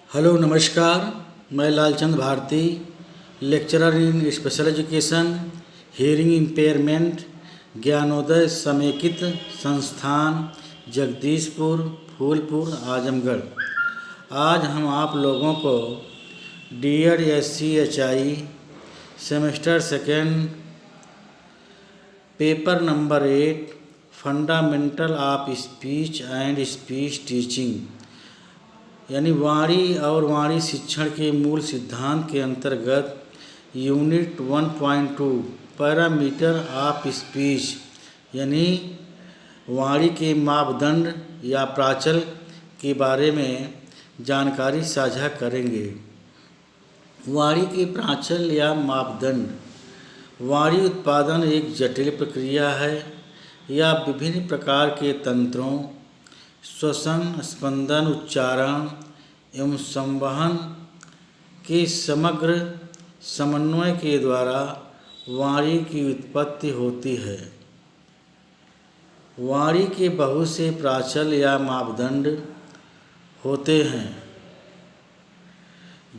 Hello नमस्कार। मैं Lalchand Bharti, lecturer in special education, hearing impairment, Gyanodaya Samekit Sansthan, Jagdishpur, Phulpur, Azamgarh. आज हम आप लोगों को dear SCHI semester second paper number 8 fundamental of speech and speech teaching यानी वाणी और वाणी शिक्षण के मूल सिद्धांत के अंतर्गत यूनिट 1.2 पैरामीटर ऑफ स्पीच यानी वाणी के मापदंड या प्राचल के बारे में जानकारी साझा करेंगे। वाणी के प्राचल या मापदंड। वाणी उत्पादन एक जटिल प्रक्रिया है। यह विभिन्न प्रकार के तंत्रों श्वसन, स्पंदन, उच्चारण एवं संवहन के समग्र समन्वय के द्वारा वाणी की उत्पत्ति होती है। वाणी के बहुत से प्राचल या मापदंड होते हैं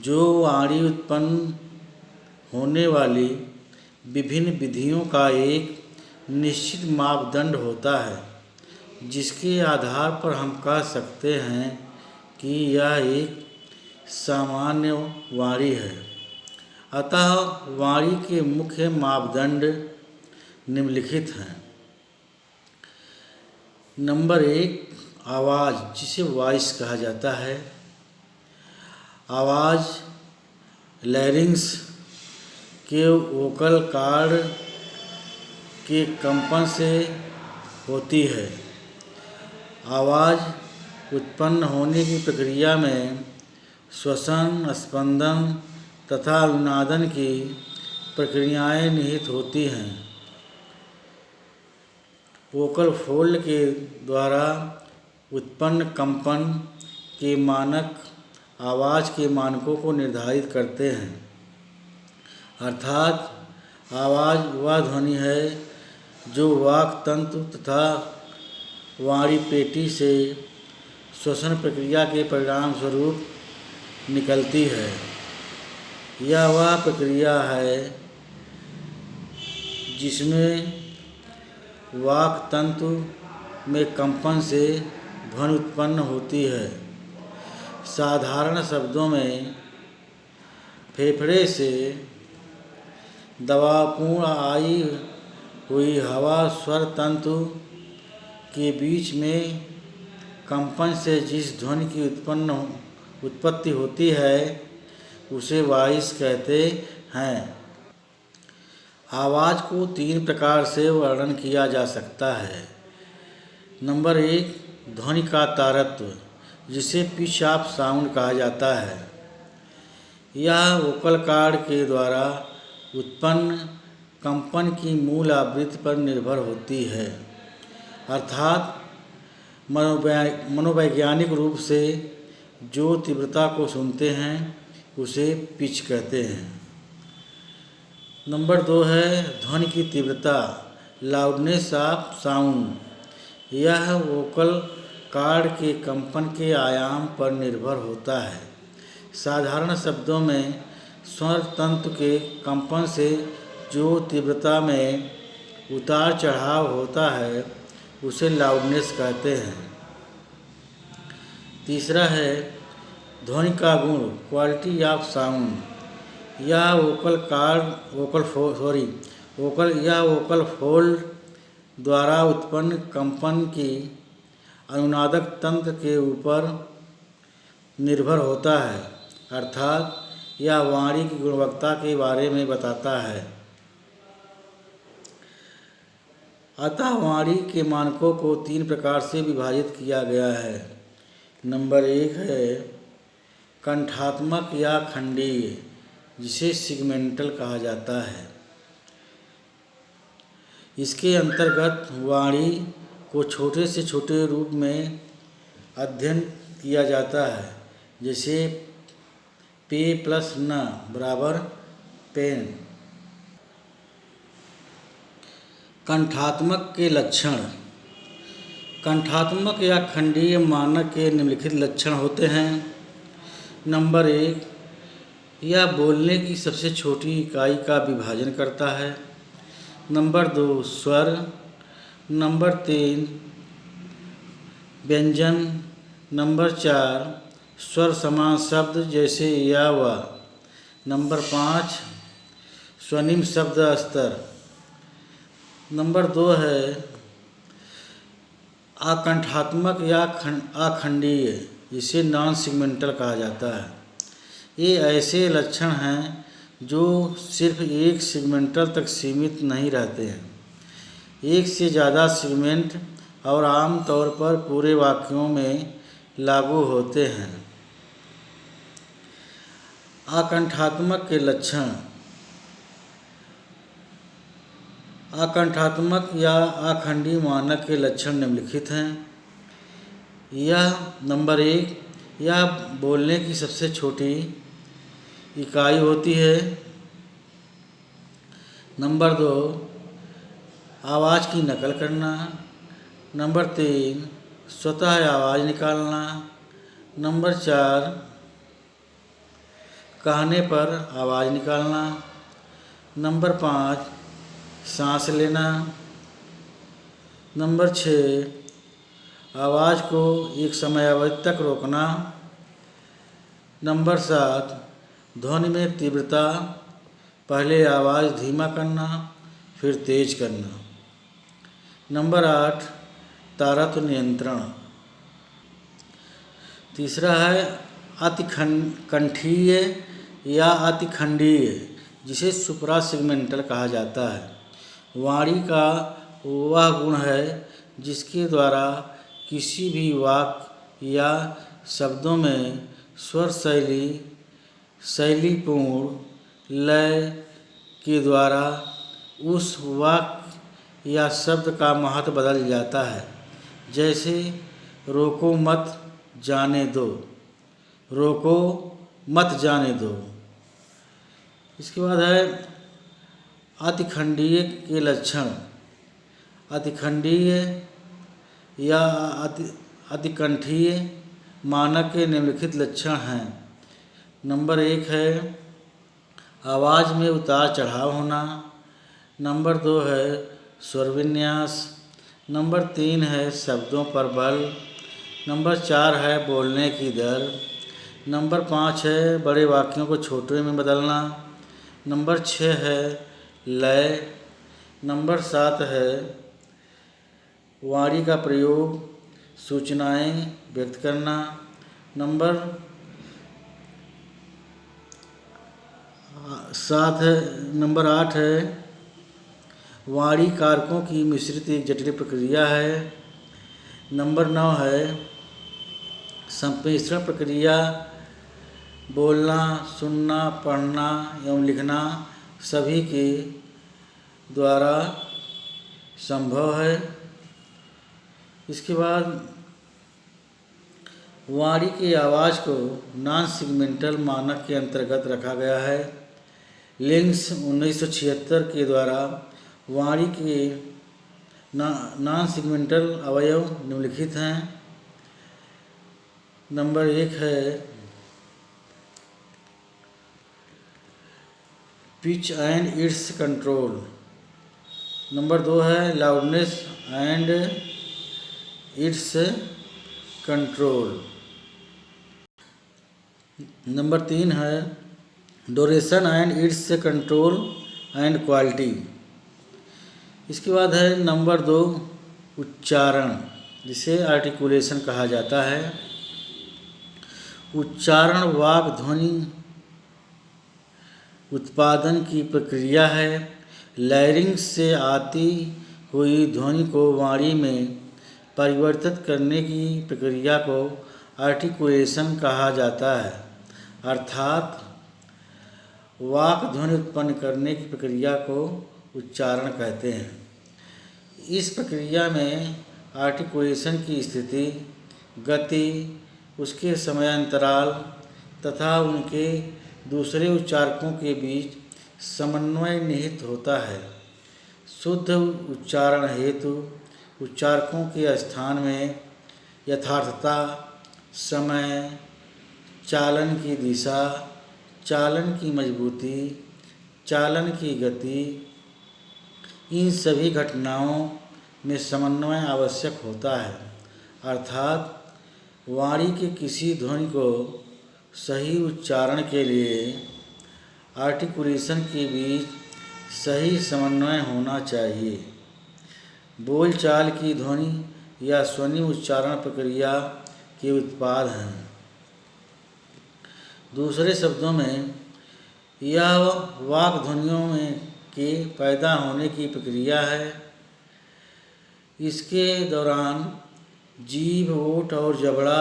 जो वाणी उत्पन्न होने वाली विभिन्न विधियों का एक निश्चित मापदंड होता है, जिसके आधार पर हम कह सकते हैं कि यह एक सामान्य वाणी है। अतः वाणी के मुख्य मापदंड निम्नलिखित हैं। नंबर 1, आवाज़, जिसे वॉइस कहा जाता है। आवाज़ लैरिंक्स के वोकल कॉर्ड के कंपन से होती है। आवाज़ उत्पन्न होने की प्रक्रिया में श्वसन, स्पंदन तथा अनुनादन की प्रक्रियाएं निहित होती हैं। वोकल फोल्ड के द्वारा उत्पन्न कंपन के मानक आवाज़ के मानकों को निर्धारित करते हैं। अर्थात आवाज़ वह ध्वनि है जो वाक् तंतु तथा वाणी पेटी से श्वसन प्रक्रिया के परिणाम स्वरूप निकलती है। यह वह प्रक्रिया है जिसमें वाक् तंतु में कंपन से ध्वनि उत्पन्न होती है। साधारण शब्दों में फेफड़े से दबावपूर्ण आई हुई हवा स्वर तंतु के बीच में कंपन से जिस ध्वनि की उत्पत्ति होती है उसे वॉइस कहते हैं। आवाज़ को 3 प्रकार से वर्णन किया जा सकता है। नंबर 1, ध्वनि का तारतम्य, जिसे पिच ऑफ साउंड कहा जाता है। यह वोकल कॉर्ड के द्वारा उत्पन्न कंपन की मूल आवृत्ति पर निर्भर होती है। अर्थात मनोवैज्ञानिक रूप से जो तीव्रता को सुनते हैं उसे पिच कहते हैं। नंबर 2 है ध्वनि की तीव्रता, लाउडनेस ऑफ साउंड। यह वोकल कॉर्ड के कंपन के आयाम पर निर्भर होता है। साधारण शब्दों में स्वर तंतु के कंपन से जो तीव्रता में उतार चढ़ाव होता है उसे लाउडनेस कहते हैं। तीसरा है ध्वनि का गुण, क्वालिटी ऑफ साउंड। यह वोकल फोल्ड द्वारा उत्पन्न कंपन की अनुनादक तंत्र के ऊपर निर्भर होता है। अर्थात यह वाणी की गुणवत्ता के बारे में बताता है। अतः वाणी के मानकों को 3 प्रकार से विभाजित किया गया है। नंबर 1 है कंठात्मक या खंडीय, जिसे सिगमेंटल कहा जाता है। इसके अंतर्गत वाणी को छोटे से छोटे रूप में अध्ययन किया जाता है, जैसे पे प्लस न बराबर पेन। कंठात्मक के लक्षण। कंठात्मक या खंडीय मानक के निम्नलिखित लक्षण होते हैं। नंबर 1, यह बोलने की सबसे छोटी इकाई का विभाजन करता है। नंबर 2, स्वर। नंबर 3, व्यंजन। नंबर 4, स्वर समान शब्द जैसे या व। नंबर 5, स्वनिम शब्द स्तर। नंबर 2 है आकंठात्मक या अखंडीय, जिसे नॉन सेगमेंटल कहा जाता है। ये ऐसे लक्षण हैं जो सिर्फ एक सेगमेंटल तक सीमित नहीं रहते हैं। एक से ज़्यादा सेगमेंट और आमतौर पर पूरे वाक्यों में लागू होते हैं। आकंठात्मक के लक्षण। आकंठात्मक या अखंडीय मानक के लक्षण निम्नलिखित हैं। नंबर 1, यह बोलने की सबसे छोटी इकाई होती है। नंबर 2, आवाज़ की नकल करना। नंबर 3, स्वतः आवाज़ निकालना। नंबर 4, कहने पर आवाज़ निकालना। नंबर 5, सांस लेना। नंबर 6, आवाज़ को एक समयावधि तक रोकना। नंबर 7, ध्वनि में तीव्रता, पहले आवाज़ धीमा करना फिर तेज करना। नंबर 8, तारतम्य नियंत्रण। तीसरा है अतिकंठीय या अतिखंडीय, जिसे सुप्रा सेगमेंटल कहा जाता है। वाणी का वह गुण है जिसके द्वारा किसी भी वाक्य या शब्दों में स्वर शैलीपूर्ण लय के द्वारा उस वाक्य या शब्द का महत्व बदल जाता है। जैसे रोको मत जाने दो, रोको मत जाने दो। इसके बाद है अतिखंडीय के लक्षण। अतिखंडीय या अतिकंठीय मानक के निम्नलिखित लक्षण हैं। नंबर 1 है आवाज़ में उतार चढ़ाव होना। नंबर 2 है स्वर विन्यास। नंबर 3 है शब्दों पर बल। नंबर 4 है बोलने की दर। नंबर 5 है बड़े वाक्यों को छोटे में बदलना। नंबर 6 है लय। नंबर 7 है वाणी का प्रयोग, सूचनाएं व्यक्त करना। नंबर 8 है वाणी कारकों की मिश्रित एक जटिल प्रक्रिया है। नंबर 9 है संप्रेषण प्रक्रिया, बोलना, सुनना, पढ़ना एवं लिखना सभी के द्वारा संभव है। इसके बाद वाणी की आवाज़ को नॉन सेगमेंटल मानक के अंतर्गत रखा गया है। लिंग्स 1976 के द्वारा वाणी के नॉन सेगमेंटल अवयव निम्नलिखित हैं। नंबर 1 है pitch and it's control. Number 2 है loudness and it's control. Number 3 है duration and it's control and quality. इसके बाद है नंबर 2 उच्चारण, जिसे आर्टिकुलेशन कहा जाता है। उच्चारण वाक् ध्वनि उत्पादन की प्रक्रिया है। लैरिंक्स से आती हुई ध्वनि को वाणी में परिवर्तित करने की प्रक्रिया को आर्टिकुलेशन कहा जाता है, अर्थात वाक् ध्वनि उत्पन्न करने की प्रक्रिया को उच्चारण कहते हैं। इस प्रक्रिया में आर्टिकुलेशन की स्थिति, गति, उसके समयांतराल तथा उनके दूसरे उच्चारकों के बीच समन्वय निहित होता है। शुद्ध उच्चारण हेतु उच्चारकों के स्थान में यथार्थता, समय, चालन की दिशा, चालन की मजबूती, चालन की गति, इन सभी घटनाओं में समन्वय आवश्यक होता है। अर्थात वाणी के किसी ध्वनि को सही उच्चारण के लिए आर्टिकुलेशन के बीच सही समन्वय होना चाहिए। बोलचाल की ध्वनि या ध्वनि उच्चारण प्रक्रिया के उत्पाद हैं। दूसरे शब्दों में, यह वाक ध्वनियों में के पैदा होने की प्रक्रिया है। इसके दौरान जीभ, ओठ और जबड़ा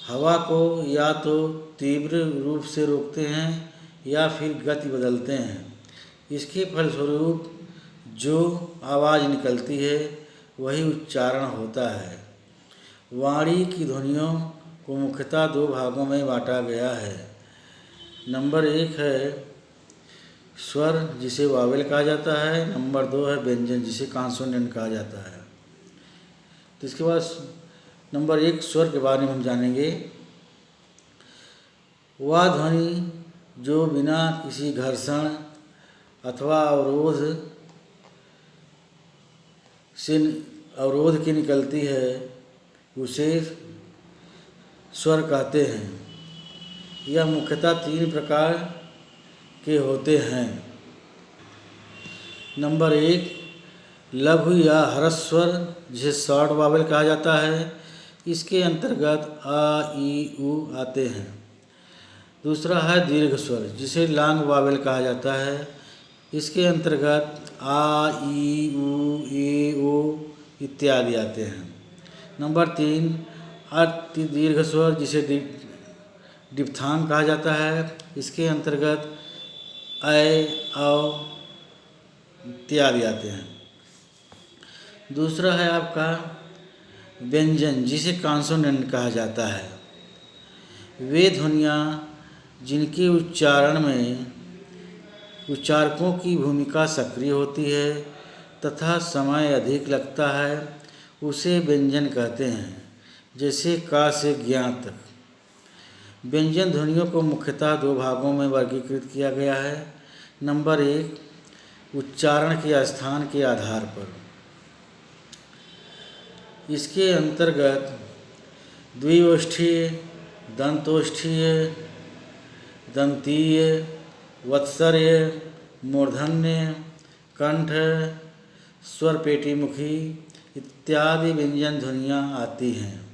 हवा को या तो तीव्र रूप से रोकते हैं या फिर गति बदलते हैं। इसके फलस्वरूप जो आवाज़ निकलती है वही उच्चारण होता है। वाणी की ध्वनियों को मुख्यतः दो भागों में बांटा गया है। नंबर 1 है स्वर, जिसे वावेल कहा जाता है। नंबर 2 है व्यंजन, जिसे कॉन्सोनेंट कहा जाता है। तो इसके बाद नंबर 1 स्वर के बारे में हम जानेंगे। वह ध्वनि जो बिना किसी घर्षण अथवा अवरोध के निकलती है उसे स्वर कहते हैं। यह मुख्यतः 3 प्रकार के होते हैं। नंबर 1 लघु या ह्रस्व स्वर, जिसे शॉर्ट वावेल कहा जाता है। इसके अंतर्गत आ, ई, उ आते हैं। दूसरा है दीर्घ स्वर, जिसे लॉन्ग वावेल कहा जाता है। इसके अंतर्गत आ, ई, उ, ए, ओ इत्यादि आते हैं। नंबर 3 अति दीर्घ स्वर, जिसे डिप्थांग कहा जाता है। इसके अंतर्गत ऐ, औ इत्यादि आते हैं। दूसरा है आपका व्यंजन, जिसे कॉन्सोनेंट कहा जाता है। वे ध्वनियाँ जिनके उच्चारण में उच्चारकों की भूमिका सक्रिय होती है तथा समय अधिक लगता है, उसे व्यंजन कहते हैं। जैसे का से ज्ञा तक। व्यंजन ध्वनियों को मुख्यतः 2 भागों में वर्गीकृत किया गया है। नंबर 1 उच्चारण के स्थान के आधार पर। इसके अंतर्गत द्विओष्ठीय, दंतोष्ठीय, दंतीय, वत्सर्य, मूर्धन्य, कंठ, स्वरपेटीमुखी इत्यादि व्यंजन ध्वनियाँ आती हैं।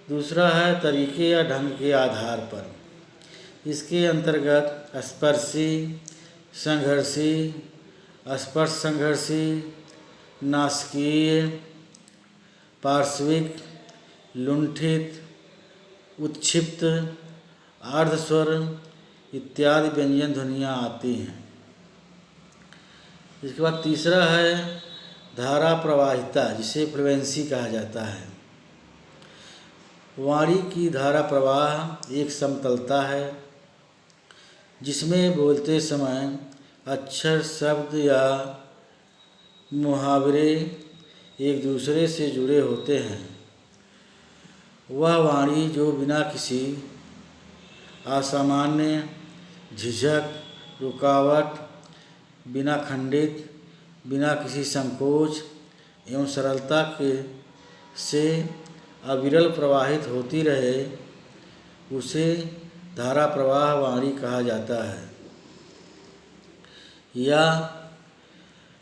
दूसरा है तरीके या ढंग के आधार पर। इसके अंतर्गत स्पर्शी, संघर्षी, स्पर्श संघर्षी, नासकीय, पार्श्विक, लुंठित, उत्क्षिप्त, अर्धस्वर इत्यादि व्यंजन ध्वनियाँ आती हैं। इसके बाद तीसरा है धारा प्रवाहिता, जिसे फ्लुएंसी कहा जाता है। वाणी की धारा प्रवाह एक समतलता है जिसमें बोलते समय अक्षर, शब्द या मुहावरे एक दूसरे से जुड़े होते हैं। वह वाणी जो बिना किसी असामान्य, झिझक, रुकावट, बिना खंडित, बिना किसी संकोच एवं सरलता के से अविरल प्रवाहित होती रहे, उसे धारा प्रवाह वाणी कहा जाता है। या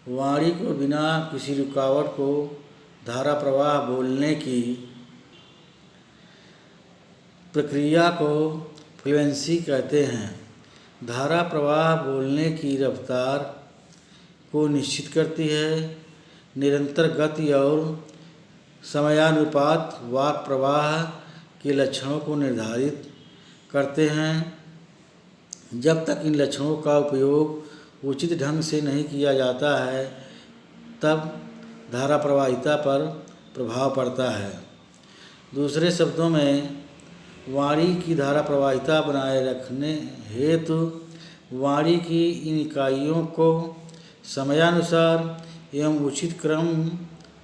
वाणी को बिना किसी रुकावट को धारा प्रवाह बोलने की प्रक्रिया को फ्लुएंसी कहते हैं। धारा प्रवाह बोलने की रफ्तार को निश्चित करती है। निरंतर गति और समयानुपात वाक प्रवाह के लक्षणों को निर्धारित करते हैं। जब तक इन लक्षणों का उपयोग उचित ढंग से नहीं किया जाता है, तब धारा प्रवाहिता पर प्रभाव पड़ता है। दूसरे शब्दों में, वाणी की धारा प्रवाहिता बनाए रखने हेतु वाणी की इन इकाइयों को समयानुसार एवं उचित क्रम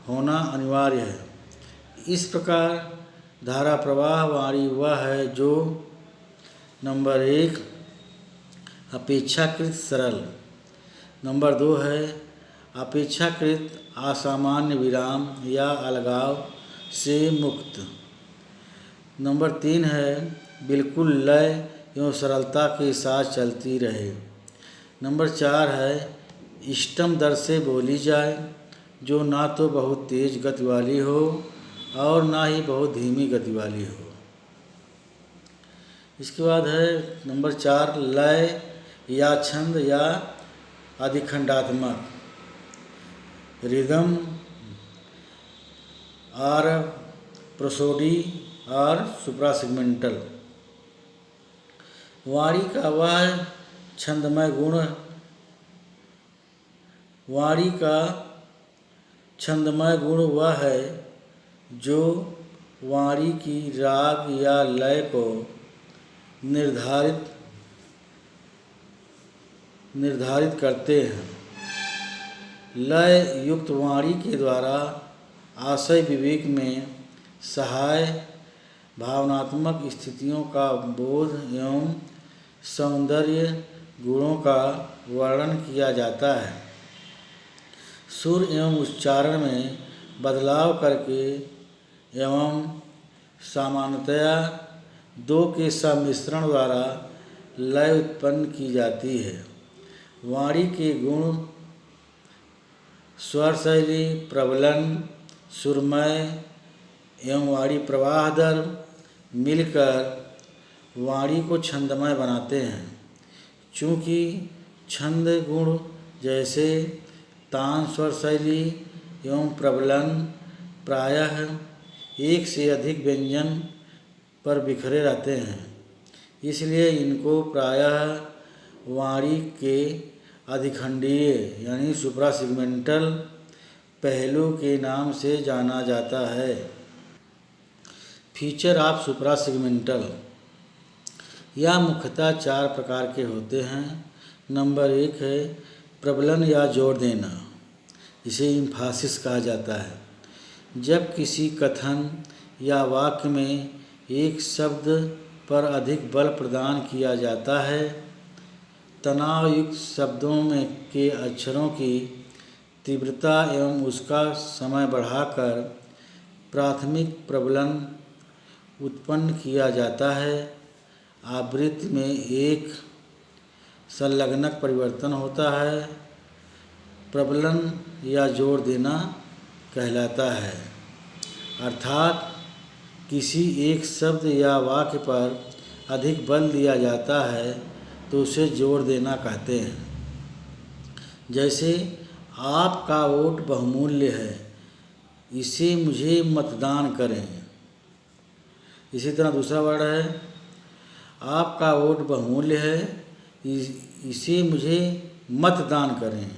होना अनिवार्य है। इस प्रकार धारा प्रवाह वाणी वह है जो नंबर 1 अपेक्षाकृत सरल, नंबर 2 है अपेक्षाकृत असामान्य विराम या अलगाव से मुक्त, नंबर 3 है बिल्कुल लय एवं सरलता के साथ चलती रहे, नंबर 4 है इष्टतम दर से बोली जाए जो ना तो बहुत तेज गति वाली हो और ना ही बहुत धीमी गति वाली हो। इसके बाद है नंबर 4 लय या छंद या अधिखंडात्मक, रिदम और प्रोसोडी और सुप्रासेगमेंटल। वाणी का वह छंदमय गुण वह है जो वाणी की राग या लय को निर्धारित करते हैं। लय युक्त वाणी के द्वारा आशय विवेक में सहाय भावनात्मक स्थितियों का बोध एवं सौंदर्य गुणों का वर्णन किया जाता है। सुर एवं उच्चारण में बदलाव करके एवं सामान्यतया दो के सम्मिश्रण द्वारा लय उत्पन्न की जाती है। वाणी के गुण स्वर शैली, प्रबलन, सुरमय एवं वाणी प्रवाह दर मिलकर वाणी को छंदमय बनाते हैं। चूँकि छंद गुण जैसे तान, स्वर शैली एवं प्रबलन प्रायः एक से अधिक व्यंजन पर बिखरे रहते हैं, इसलिए इनको प्रायः वाणी के अधिखंडीय यानी सुप्रासेगमेंटल पहलू के नाम से जाना जाता है। फीचर ऑफ सुप्रासेगमेंटल यह मुख्यतः 4 प्रकार के होते हैं। नंबर 1 है प्रबलन या जोर देना, इसे इम्फासिस कहा जाता है। जब किसी कथन या वाक्य में एक शब्द पर अधिक बल प्रदान किया जाता है, तनाव युक्त शब्दों में के अक्षरों की तीव्रता एवं उसका समय बढ़ाकर प्राथमिक प्रबलन उत्पन्न किया जाता है। आवृत्ति में एक संलग्नक परिवर्तन होता है, प्रबलन या जोर देना कहलाता है। अर्थात किसी एक शब्द या वाक्य पर अधिक बल दिया जाता है तो उसे जोर देना कहते हैं। जैसे आपका वोट बहुमूल्य है, इसे मुझे मतदान करें। इसी तरह दूसरा वर्ड है आपका वोट बहुमूल्य है, इसे मुझे मतदान करें।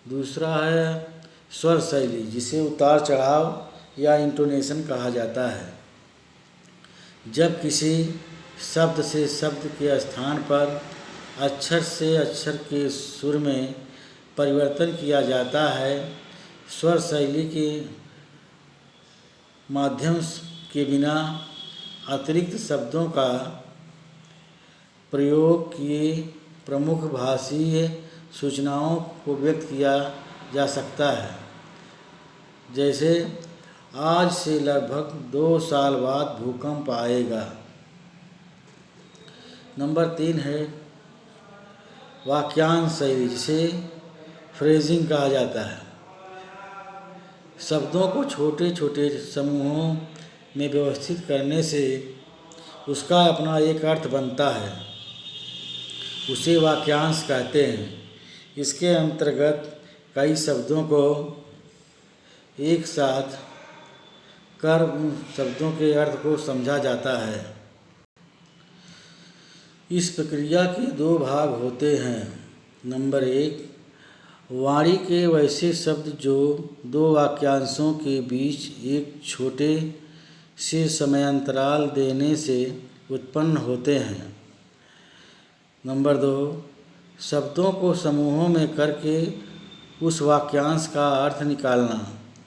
दूसरा है स्वर शैली, जिसे उतार चढ़ाव या इंटोनेशन कहा जाता है। जब किसी शब्द से शब्द के स्थान पर अक्षर से अक्षर के सुर में परिवर्तन किया जाता है, स्वर शैली के माध्यम के बिना अतिरिक्त शब्दों का प्रयोग किए प्रमुख भाषीय सूचनाओं को व्यक्त किया जा सकता है। जैसे आज से लगभग 2 साल बाद भूकंप आएगा। नंबर 3 है वाक्यांश शैली, जिसे फ्रेजिंग कहा जाता है। शब्दों को छोटे छोटे समूहों में व्यवस्थित करने से उसका अपना एक अर्थ बनता है, उसे वाक्यांश कहते हैं। इसके अंतर्गत कई शब्दों को एक साथ कर उन शब्दों के अर्थ को समझा जाता है। इस प्रक्रिया के 2 भाग होते हैं। नंबर 1 वाणी के वैसे शब्द जो 2 वाक्यांशों के बीच एक छोटे से समयांतराल देने से उत्पन्न होते हैं। नंबर 2 शब्दों को समूहों में करके उस वाक्यांश का अर्थ निकालना,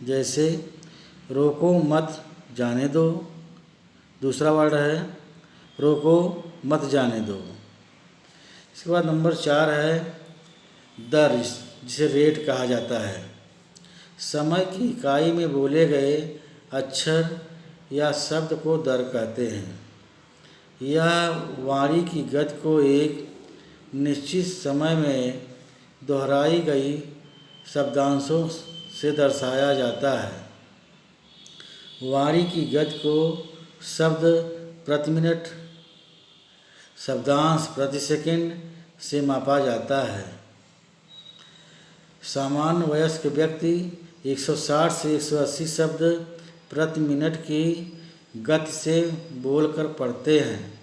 जैसे रोको मत जाने दो। दूसरा वर्ड है रोको मत जाने दो। इसके बाद नंबर 4 है दर, जिसे रेट कहा जाता है। समय की इकाई में बोले गए अक्षर या शब्द को दर कहते हैं। यह वाणी की गति को एक निश्चित समय में दोहराई गई शब्दांशों से दर्शाया जाता है। वाणी की गति को शब्द प्रति मिनट, शब्दांश प्रति सेकंड से मापा जाता है। सामान्य वयस्क व्यक्ति 160 से 180 शब्द प्रति मिनट की गति से बोलकर पढ़ते हैं।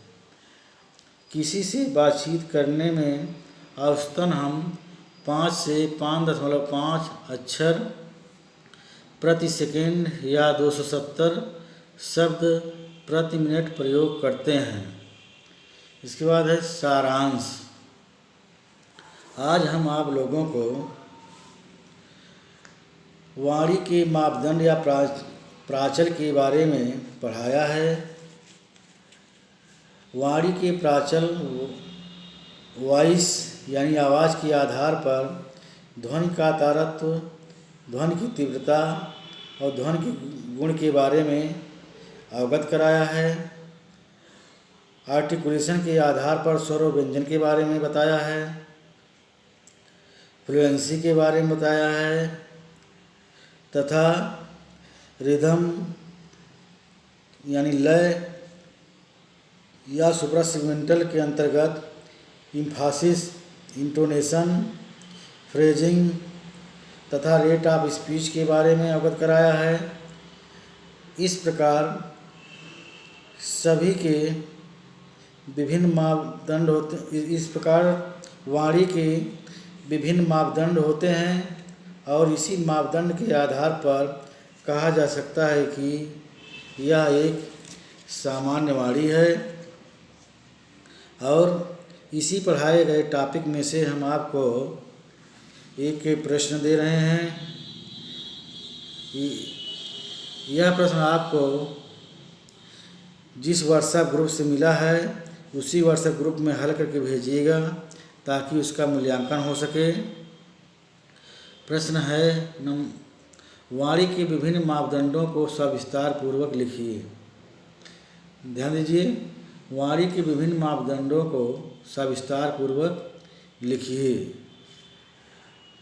किसी से बातचीत करने में औसतन हम 5 से 5.5 अक्षर प्रति सेकंड या 270 शब्द प्रति मिनट प्रयोग करते हैं। इसके बाद है सारांश। आज हम आप लोगों को वाणी के मापदंड या प्राचल के बारे में पढ़ाया है। वाणी के प्राचल वॉइस यानी आवाज़ के आधार पर ध्वनि का तारतम्य, ध्वनि की तीव्रता और ध्वनि के गुण के बारे में अवगत कराया है। आर्टिकुलेशन के आधार पर स्वर और व्यंजन के बारे में बताया है। फ्लुएंसी के बारे में बताया है तथा रिदम यानी लय या सुप्रासेगमेंटल के अंतर्गत इम्फासिस, इंटोनेशन, फ्रेजिंग तथा रेट ऑफ स्पीच के बारे में अवगत कराया है। इस प्रकार सभी के विभिन्न मापदंड होते इस प्रकार वाणी के विभिन्न मापदंड होते हैं और इसी मापदंड के आधार पर कहा जा सकता है कि यह एक सामान्य वाणी है। और इसी पढ़ाए गए टॉपिक में से हम आपको एक प्रश्न दे रहे हैं। यह प्रश्न आपको जिस व्हाट्सएप ग्रुप से मिला है उसी व्हाट्सएप ग्रुप में हल करके भेजिएगा ताकि उसका मूल्यांकन हो सके। प्रश्न है वाणी के विभिन्न मापदंडों को सविस्तार पूर्वक लिखिए। ध्यान दीजिए, वाणी के विभिन्न मापदंडों को सविस्तार पूर्वक लिखिए।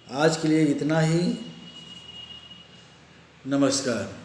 आज के लिए इतना ही। नमस्कार।